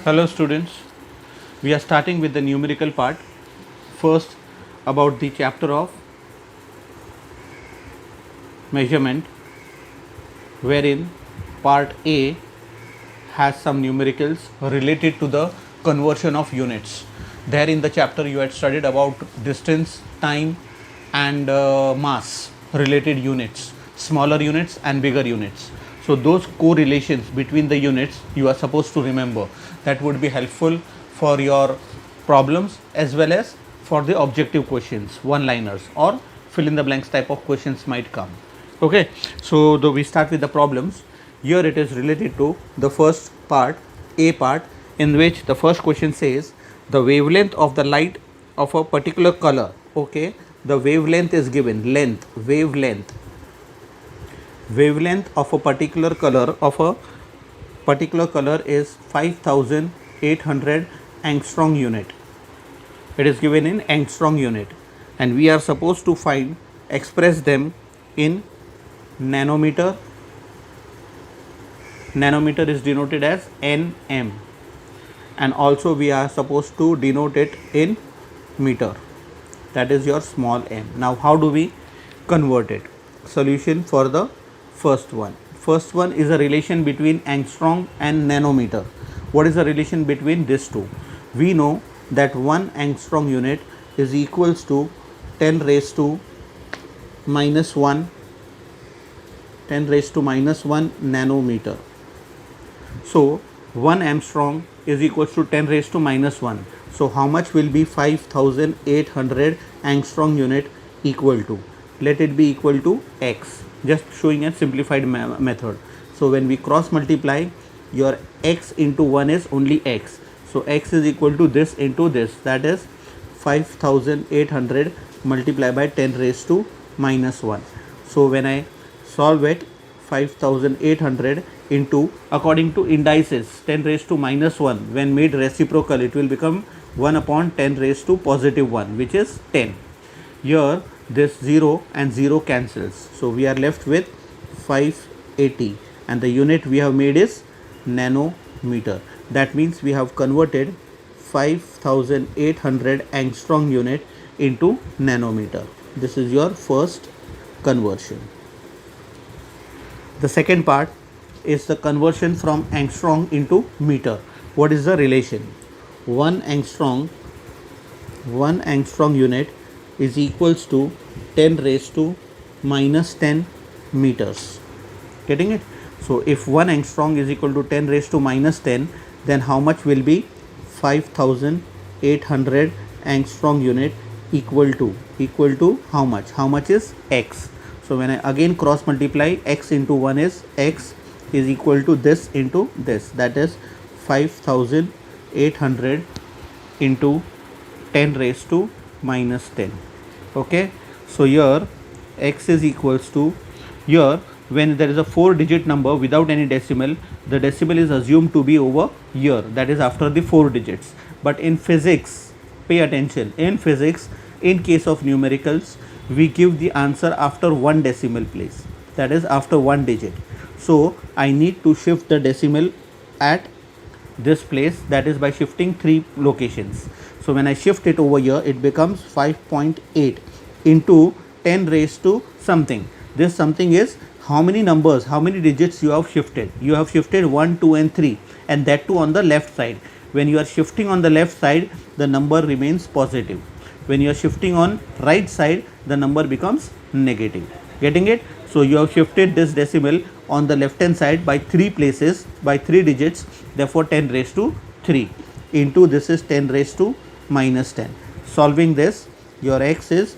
Hello students, we are starting with the numerical part. First about the chapter of measurement, wherein part A has some numericals related to the conversion of units. There in the chapter you had studied about distance, time and mass related units, smaller units and bigger units. So those correlations between the units you are supposed to remember. That would be helpful for your problems as well as for the objective questions, one liners or fill in the blanks type of questions might come. Okay, so though we start with the problems. Here it is related to the first part, A part, in which the first question says the wavelength of the light of a particular color. Okay, the wavelength is given, length, wavelength of a particular color is 5800 angstrom unit. It is given in angstrom unit and we are supposed to express them in nanometer. Nanometer is denoted as nm, and also we are supposed to denote it in meter, that is your small m. Now how do we convert it? Solution for the first one is a relation between angstrom and nanometer. What is the relation between these two? We know that 1 angstrom unit is equals to 10 raised to minus 1 nanometer. So 1 angstrom is equals to 10 raised to minus 1. So how much will be 5800 angstrom unit equal to? Let it be equal to x. Just showing a simplified method. So when we cross multiply, your x into 1 is only x. So x is equal to this into this, that is 5800 multiplied by 10 raised to minus 1. So when I solve it, 5800 into, according to indices, 10 raised to minus 1, when made reciprocal it will become 1 upon 10 raised to positive 1, which is 10. Here this 0 and 0 cancels, so we are left with 580 and the unit we have made is nanometer. That means we have converted 5800 angstrom unit into nanometer. This is your first conversion. The second part is the conversion from angstrom into meter. What is the relation? 1 angstrom unit is equals to 10 raised to minus 10 meters. Getting it? So if 1 angstrom is equal to 10 raised to minus 10, then how much will be 5800 angstrom unit equal to how much? How much is x? So when I again cross multiply, x into 1 is x is equal to this into this, that is 5800 into 10 raised to minus 10. Okay, so here x is equals to, here when there is a 4-digit number without any decimal, the decimal is assumed to be over here, that is after the 4 digits. But in physics, pay attention, in physics, in case of numericals, we give the answer after 1 decimal place, that is after 1 digit. So I need to shift the decimal at this place, that is by shifting 3 locations. So when I shift it over here, it becomes 5.8 into 10 raised to something. This something is how many numbers, how many digits you have shifted. You have shifted 1, 2 and 3, and that too on the left side. When you are shifting on the left side, the number remains positive. When you are shifting on right side, the number becomes negative. Getting it? So you have shifted this decimal on the left hand side by 3 places, by 3 digits, therefore 10 raised to 3 into this is 10 raised to minus 10. Solving this, your x is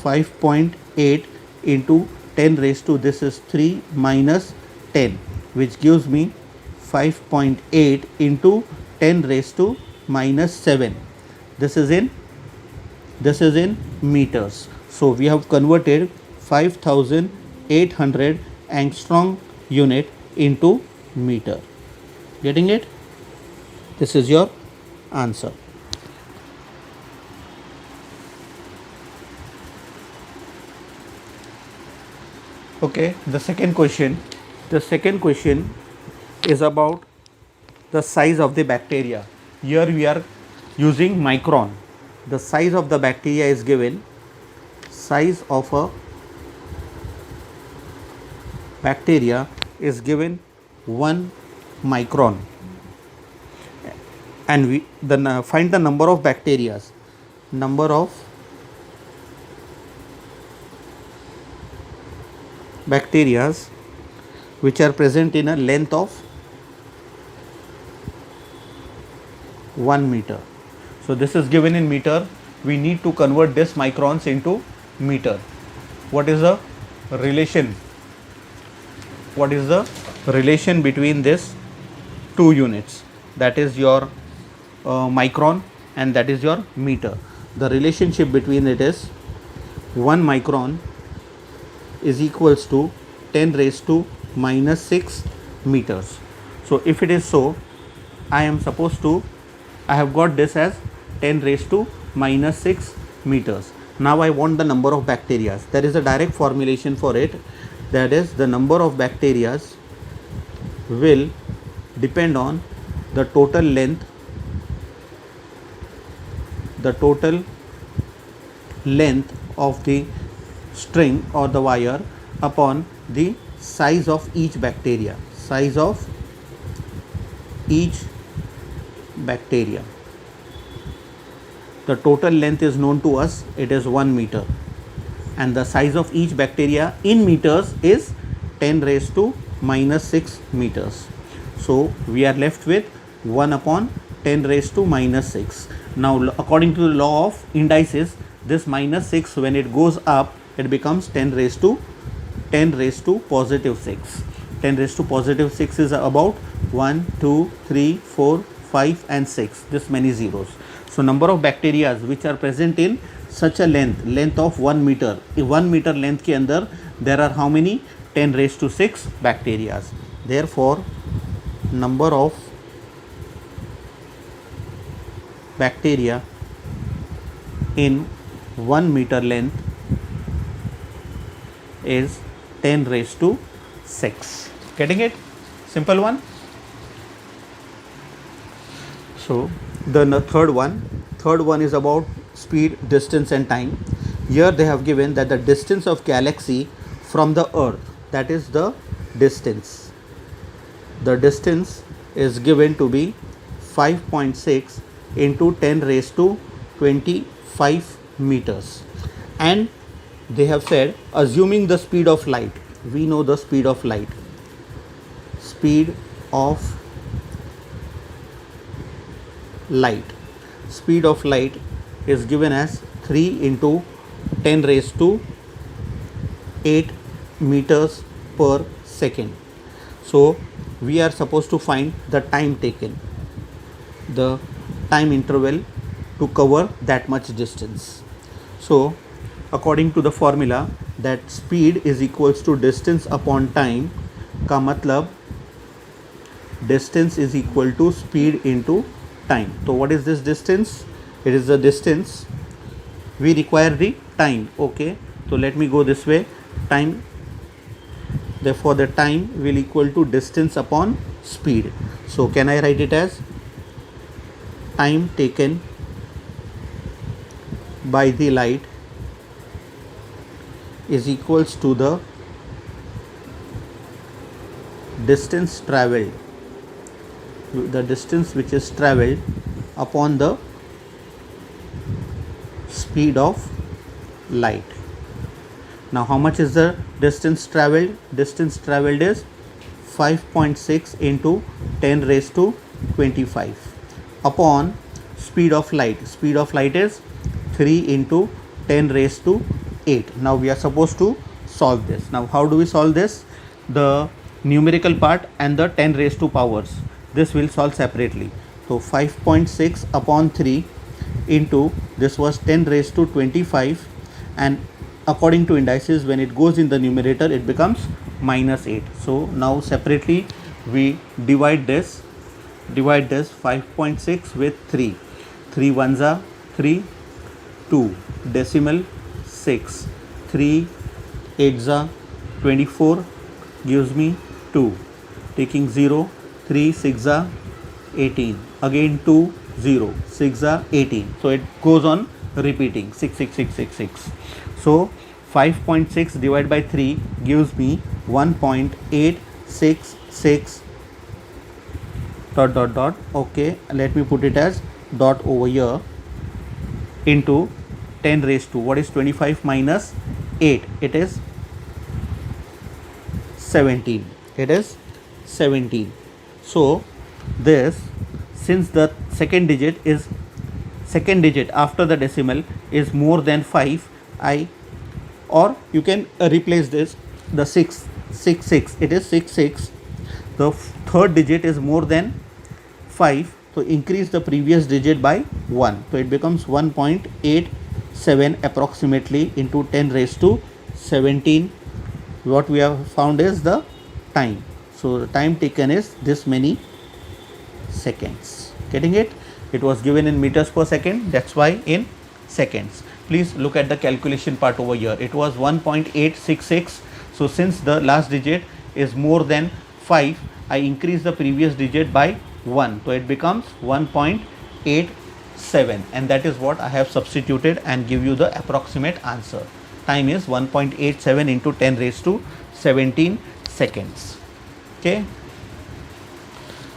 5.8 into 10 raised to this is 3 minus 10, which gives me 5.8 into 10 raised to minus 7. This is in meters. So we have converted 5800 angstrom unit into meter. Getting it? This is your answer. Okay, the second question is about the size of the bacteria. Here we are using micron. The size of the bacteria is given, size of a bacteria is given 1 micron, and we then find the number of bacteria. Number of bacteria which are present in a length of 1 meter. So this is given in meter. We need to convert this microns into meter. What is the relation? What is the relation between this two units? That is your micron and that is your meter. The relationship between it is 1 micron is equals to 10 raised to minus 6 meters. So if it is so, I have got this as 10 raised to minus 6 meters. Now I want the number of bacteria. There is a direct formulation for it. That is, the number of bacteria will depend on the total length of the string or the wire upon the size of each bacteria. Size of each bacteria. The total length is known to us, it is 1 meter, and the size of each bacteria in meters is 10 raised to minus 6 meters. So we are left with 1 upon 10 raised to minus 6. Now according to the law of indices, this minus 6, when it goes up, it becomes 10 raised to positive 6. 10 raised to positive 6 is about 1, 2, 3, 4, 5 and 6, this many zeros. So number of bacteria which are present in such a length of 1 meter, 1 meter length के अंदर there are how many? 10 raised to 6 bacteria. Therefore number of bacteria in 1 meter length is 10 raised to 6. Getting it? Simple one. So the third one is about speed, distance and time. Here they have given that the distance of galaxy from the earth, that is the distance. The distance is given to be 5.6 into 10 raised to 25 meters, and they have said assuming the speed of light. We know the speed of light. Speed of light is given as 3 into 10 raised to 8 meters per second. So we are supposed to find the time taken, the time interval to cover that much distance. So according to the formula, that speed is equals to distance upon time का मतलब distance is equal to speed into time. So what is this distance? It is the distance. We require the time. Okay, so let me go this way. Time, therefore the time will equal to distance upon speed. So can I write it as time taken by the light is equals to the distance travelled, the distance which is travelled upon the speed of light. Now how much is the distance travelled? Distance travelled is 5.6 into 10 raised to 25 upon speed of light. Speed of light is 3 into 10 raised to 8. Now we are supposed to solve this. Now how do we solve this? The numerical part and the 10 raised to powers, this will solve separately. So 5.6 upon 3 into this was 10 raised to 25, and according to indices when it goes in the numerator it becomes minus 8. So now separately we divide this 5.6 with 3. 3 ones are 3, 2 decimal 6, 3 8s are 24 gives me 2, taking 0, 3 6 are 18, again 2 0, 6 are 18, so it goes on repeating 6 6 6 6 6. So 5.6 divided by 3 gives me 1.866 dot dot dot. Okay, let me put it as dot over here, into 10 raised to, what is 25 minus 8? It is 17. It is 17. So this, since the second digit after the decimal is more than 5, or you can replace this, the 6 6 6, it is 6 6. The third digit is more than 5, so increase the previous digit by 1, so it becomes 1.87 approximately into 10 raised to 17. What we have found is the time, so the time taken is this many seconds. Getting it? It was given in meters per second, that's why in seconds. Please look at the calculation part over here. It was 1.866. So since the last digit is more than 5, I increase the previous digit by 1, so it becomes 1.87, and that is what I have substituted and give you the approximate answer. Time is 1.87 into 10 raised to 17 seconds. Okay.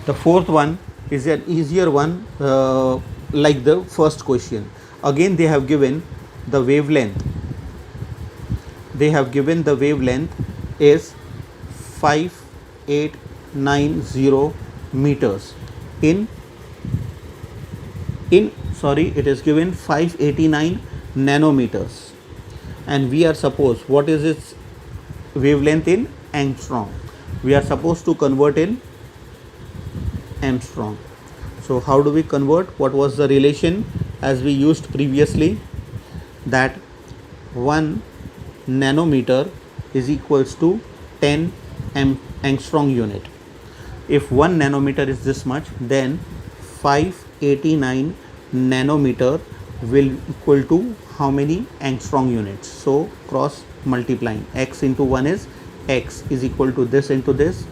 The fourth one is an easier one, like the first question. Again they have given the wavelength. They have given the wavelength is 5890 meters in sorry, it is given 589 nanometers, and we are supposed, what is its wavelength in angstrom? We are supposed to convert in angstrom. So how do we convert? What was the relation as we used previously? That 1 nanometer is equals to 10 angstrom unit. If 1 nanometer is this much, then 589 nanometer will equal to how many angstrom units? So cross multiplying, x into 1 is x is equal to this into this,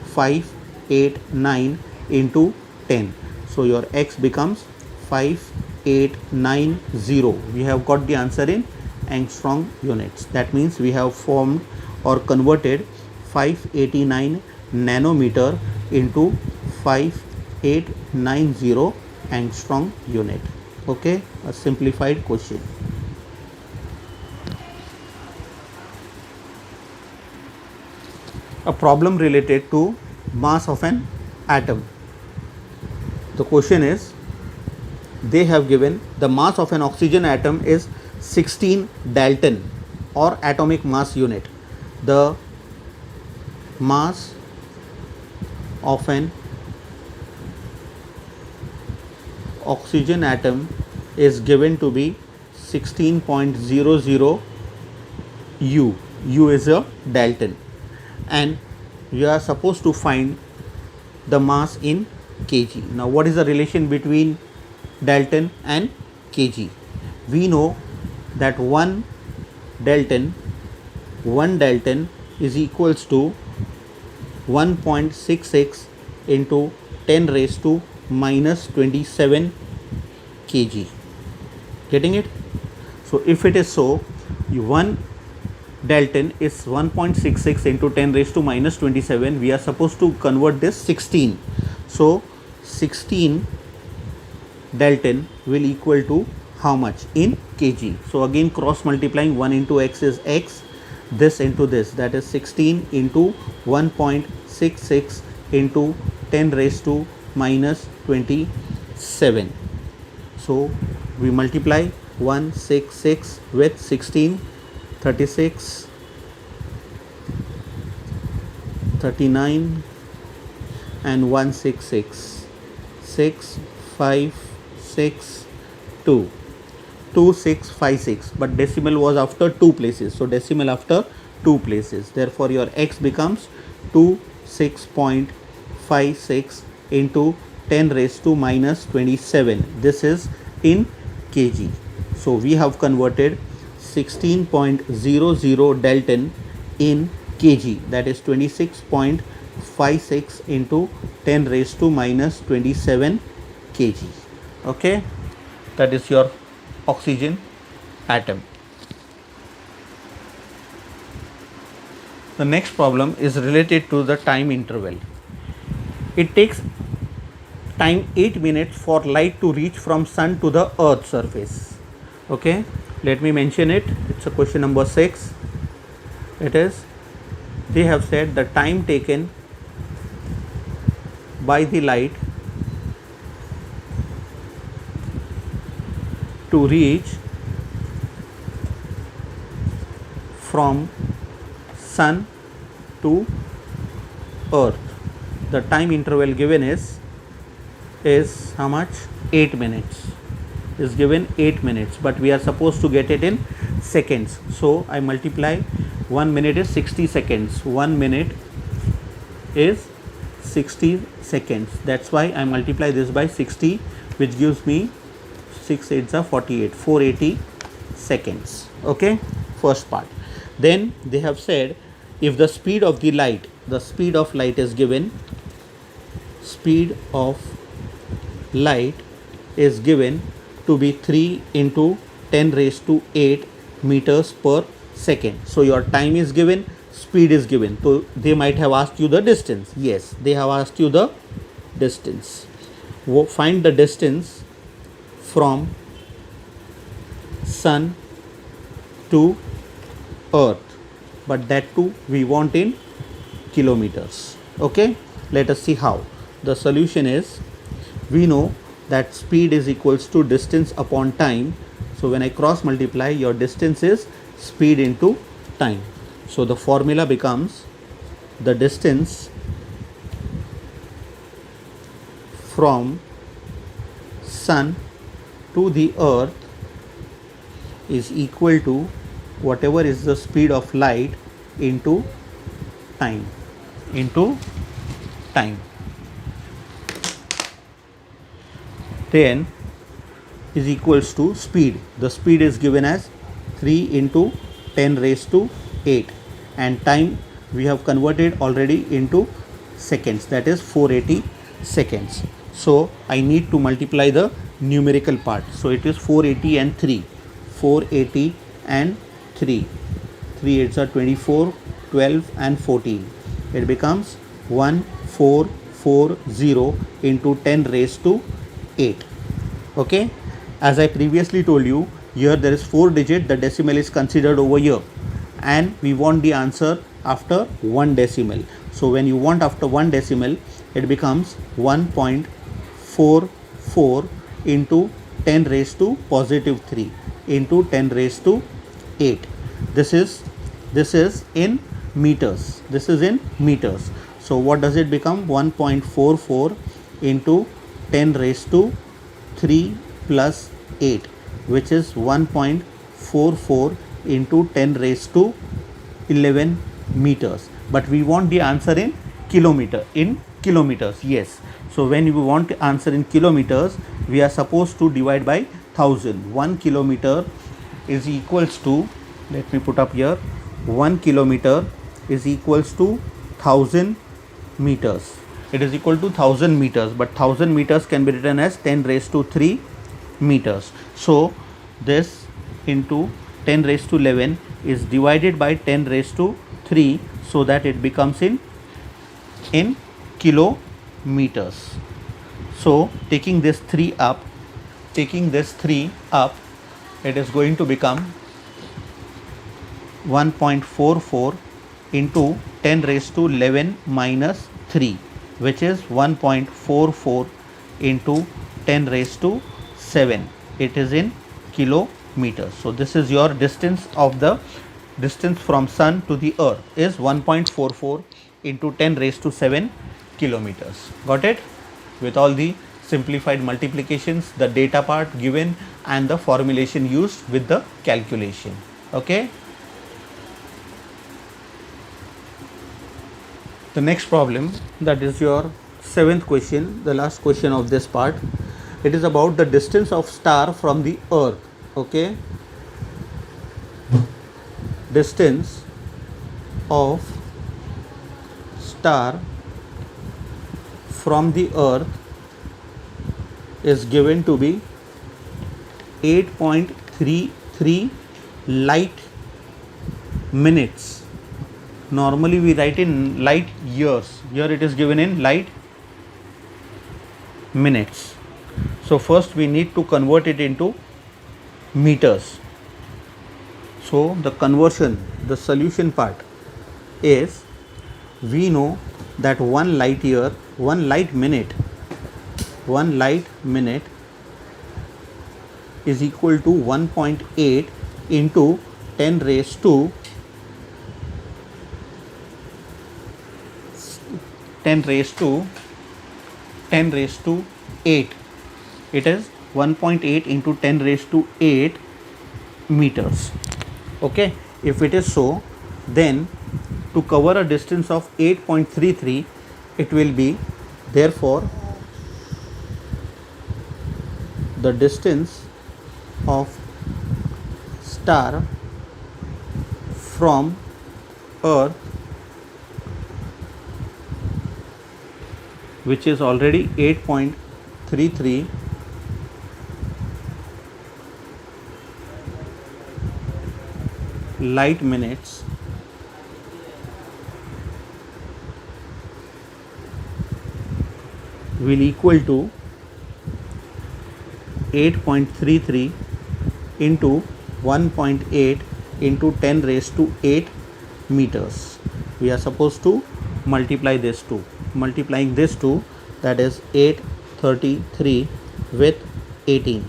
589 into 10. So your x becomes 5890. We have got the answer in angstrom units. That means we have formed or converted 589 nanometer into 5890 angstrom unit. Okay, a simplified question. A problem related to mass of an atom. The question is, they have given the mass of an oxygen atom is 16 Dalton or atomic mass unit. The mass of an oxygen atom is given to be 16.00 U. U is a Dalton, and you are supposed to find the mass in kg. Now what is the relation between Dalton and kg? We know that 1 Dalton is equals to 1.66 into 10 raised to minus 27 kg. Getting it? So if it is so, 1 Dalton is 1.66 into 10 raised to minus 27. We are supposed to convert this 16. So 16 Dalton will equal to how much in kg? So again cross multiplying, 1 into x is x, this into this, that is 16 into 1.66 into 10 raised to minus 27. So we multiply 166 with 16, 36, 39 and 166, 6, 5, 6, 2, 2656, but decimal was after 2 places, so decimal after 2 places, therefore your x becomes 26.56 into 10 raised to minus 27. This is in kg. So we have converted 16.00 Dalton in kg, that is 26.56 56 into 10 raised to minus 27 kg. Okay, that is your oxygen atom. The next problem is related to the time interval. It takes time 8 minutes for light to reach from sun to the earth surface. Okay, let me mention it. It's a question number 6. It is, they have said the time taken by the light to reach from sun to earth. The time interval given is how much? 8 minutes is given, 8 minutes, but we are supposed to get it in seconds. So I multiply, 1 minute is 60 seconds, 1 minute is 60 seconds. That's why I multiply this by 60, which gives me 6 8s are 48, 480 seconds. Okay, first part. Then they have said, if the speed of light is given, speed of light is given to be 3 into 10 raised to 8 meters per second. So your time is given, speed is given. So they might have asked you the distance. Yes, they have asked you the distance. Find the distance from sun to earth, but that too we want in kilometers. Okay, let us see how. The solution is, we know that speed is equals to distance upon time. So when I cross multiply, your distance is speed into time. So the formula becomes, the distance from sun to the earth is equal to whatever is the speed of light into time, then is equals to speed. The speed is given as 3 into 10 raised to 8, and time we have converted already into seconds, that is 480 seconds. So I need to multiply the numerical part. So it is 480 and 3, 480 and 3, 3 8s are 24, 12 and 14. It becomes 1440 into 10 raised to 8. Okay, as I previously told you, here there is 4 digit, the decimal is considered over here, and we want the answer after 1 decimal. So when you want after 1 decimal, it becomes 1.44 into 10 raised to positive 3 into 10 raised to 8. This is in meters. This is in meters. So what does it become? 1.44 into 10 raised to 3 plus 8, which is 1.44 into 10 raised to 11 meters. But we want the answer in kilometers. Yes. So when we want the answer in kilometers, we are supposed to divide by 1000. 1 kilometer is equals to, let me put up here, 1 kilometer is equals to 1000 meters. It is equal to 1000 meters, but 1000 meters can be written as 10 raised to 3 meters. So this into 10 raised to 11 is divided by 10 raised to 3, so that it becomes in kilometers. So taking this 3 up, it is going to become 1.44 into 10 raised to 11 minus 3, which is 1.44 into 10 raised to 7. It is in kilometers. So this is your distance of the distance from sun to the earth is 1.44 into 10 raised to 7 kilometers. Got it? With all the simplified multiplications, the data part given, and the formulation used with the calculation. Okay. The next problem, that is your 7th question, the last question of this part. It is about the distance of star from the earth. Okay, distance of star from the earth is given to be 8.33 light minutes. Normally we write in light years. Here it is given in light minutes. So first we need to convert it into meters. So the conversion, the solution part is, we know that 1 light year, 1 light minute is equal to 1.8 into 10 raised to 8. It is 1.8 into 10 raised to 8 meters. Okay, if it is so, then to cover a distance of 8.33, it will be, therefore the distance of star from earth, which is already 8.33, light minutes, will equal to 8.33 into 1.8 into 10 raised to 8 meters. We are supposed to multiply this two. Multiplying this two, that is 833 with 18.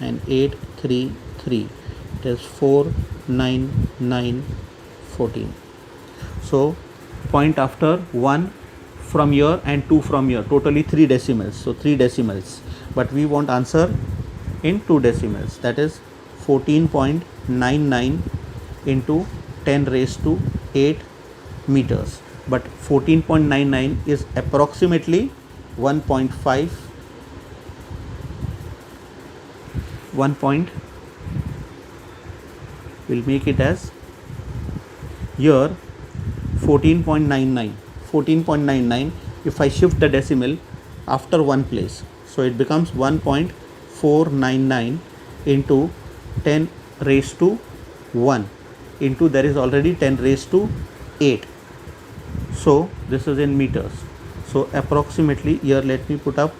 And 833, it is 49914. So point after 1 from here and 2 from here, totally 3 decimals. So 3 decimals, but we want answer in 2 decimals, that is 14.99 into 10 raised to 8 meters. But 14.99 is approximately 1.5. We'll make it as here 14.99. If I shift the decimal after one place, so it becomes 1.499 into 10 raised to 1 into, there is already 10 raised to 8. So this is in meters. So approximately, here let me put up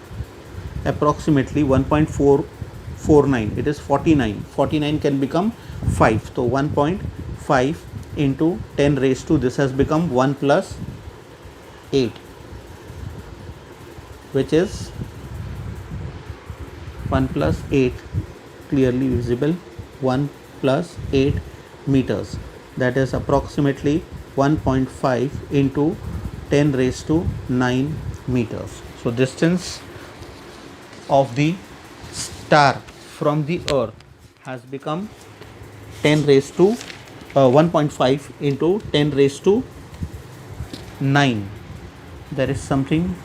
approximately 1.449. It is 49. 49 can become 5. So 1.5 into 10 raised to, this has become 1 plus 8, which is 1 plus 8, clearly visible, 1 plus 8 meters. That is approximately 1.5 into 10 raised to 9 meters. So distance of the star from the earth has become 10 raised to 1.5 into 10 raised to 9. There is something